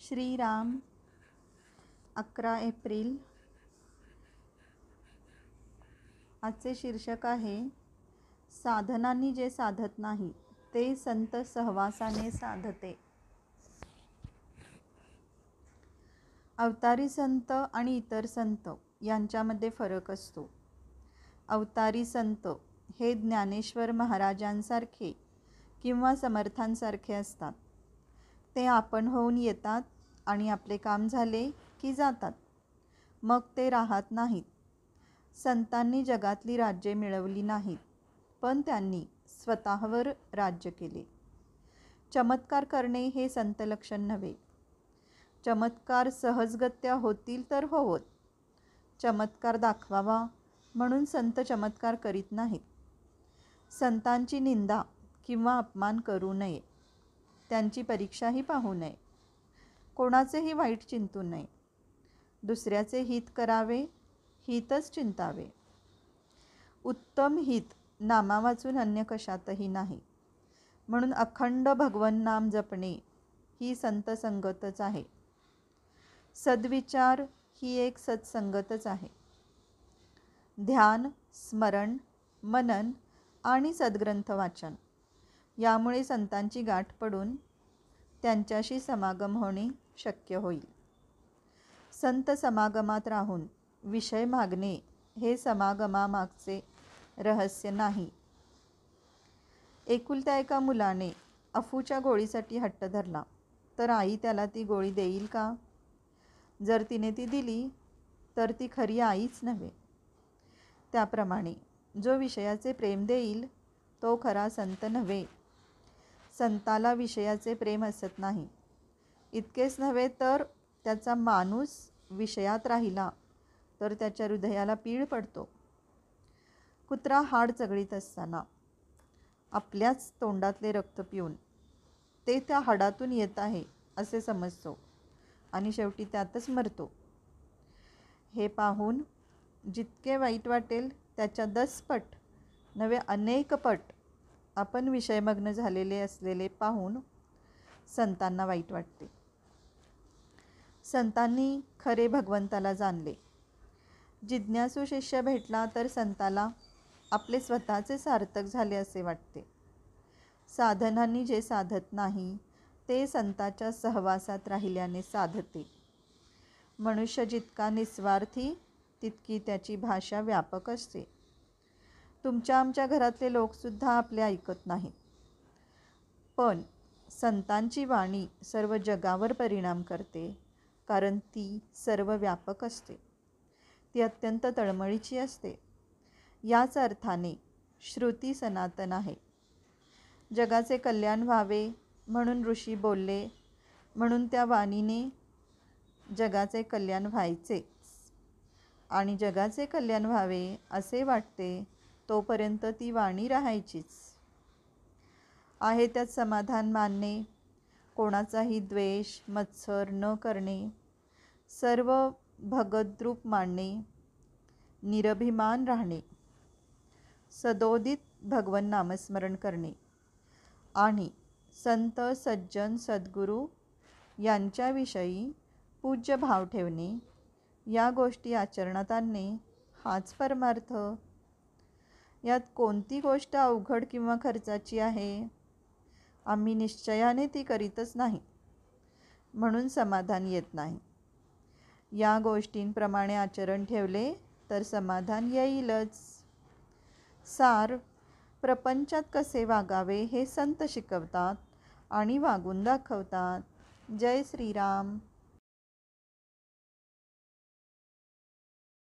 Shriram 11 April. आजचे शीर्षक आहे साधनांनी जे साधत नाही ते संत सहवासाने साधते. अवतारी संत आणि इतर संत यांच्यामध्ये फरक असतो. अवतारी संत हे ज्ञानेश्वर महाराजांसारखे किंवा समर्थांसारखे असतात. ते आपण होऊन येतात आणि आपले काम झाले की जातात, मग ते राहत नाहीत. संतांनी जगातली राज्ये मिळवली नाहीत, पण त्यांनी स्वतःवर राज्य केले. चमत्कार करणे हे संत लक्षण नव्हे. चमत्कार सहजगत्या होतील तर होवोत. चमत्कार दाखवावा म्हणून संत चमत्कार करीत नाहीत. संतांची निंदा किंवा अपमान करू नये. त्यांची परीक्षाही पाहू नये. कोणाचेही वाईट चिंतू नये. दुसऱ्याचे हित करावे, हितच चिंतावे. उत्तम हित नामा वाचून अन्य कशातही नाही. म्हणून अखंड भगवन नाम जपणे ही संत संगतच आहे. सद्विचार ही एक सत्संगतच आहे. ध्यान, स्मरण, मनन आणि सद्ग्रंथ वाचन यामुळे संतांची गाठ पडून त्यांच्याशी समागम होणे शक्य होईल. संत समागमात राहून विषय मागणे हे समागमामागचे रहस्य नाही. एकुलत्या एका मुलाने अफूच्या गोळीसाठी हट्ट धरला तर आई त्याला ती गोळी देईल का? जर तिने ती दिली तर ती खरी आईच नव्हे. त्याप्रमाणे जो विषयाचे प्रेम देईल तो खरा संत नव्हे. संताला विषयाचे प्रेम असत नाही. इतकेच नव्हे तर त्याचा माणूस विषयात राहिला तर त्याच्या हृदयाला पीळ पडतो. कुत्रा हाड चगळीत असताना आपल्याच तोंडातले रक्त पिऊन ते त्या हाडातून येत आहे असे समजतो आणि शेवटी त्यातच मरतो. हे पाहून जितके वाईट वाटेल त्याच्या 10 पट नव्हे अनेक पट आपण विषयमग्न झालेले असलेले पाहून संतांना वाईट वाटते. संतांनी खरे भगवंताला जाणले. जिज्ञासू शिष्य भेटला तर संताला आपले स्वतःचे सार्थक झाले असे वाटते. साधनांनी जे साधत नाही ते संताच्या सहवासात राहिल्याने साधते. मनुष्य जितका निस्वार्थी तितकी त्याची भाषा व्यापक असते. तुमच्या आमच्या घरातले लोकसुद्धा आपले ऐकत नाहीत, पण संतांची वाणी सर्व जगावर परिणाम करते, कारण ती सर्व व्यापक असते. ती अत्यंत तळमळीची असते. याच अर्थाने श्रुती सनातन आहे. जगाचे कल्याण व्हावे म्हणून ऋषी बोलले, म्हणून त्या वाणीने जगाचे कल्याण व्हायचेच. आणि जगाचे कल्याण व्हावे असे वाटते तोपर्यंत ती वाणी राहायचीच. आहे त्यात समाधान मानणे, कोणाचाही द्वेष मत्सर न करणे, सर्व भगद्रूप मानणे, निरभिमान राहणे, सदोदित भगवन नामस्मरण करणे आणि संत सज्जन सद्गुरू यांच्याविषयी पूज्य भाव ठेवणे, या गोष्टी आचरणात आणणे हाच परमार्थ. यात कोणती गोष्ट अवघड किंवा खर्चाची आहे? आम्ही निश्चयाने ती करीतच नाही, म्हणून समाधान येत नाही. या गोष्टींप्रमाणे आचरण ठेवले तर समाधान येईलच. सार प्रपंचात कसे वागावे हे संत शिकवतात आणि वागून दाखवतात. जय श्रीराम.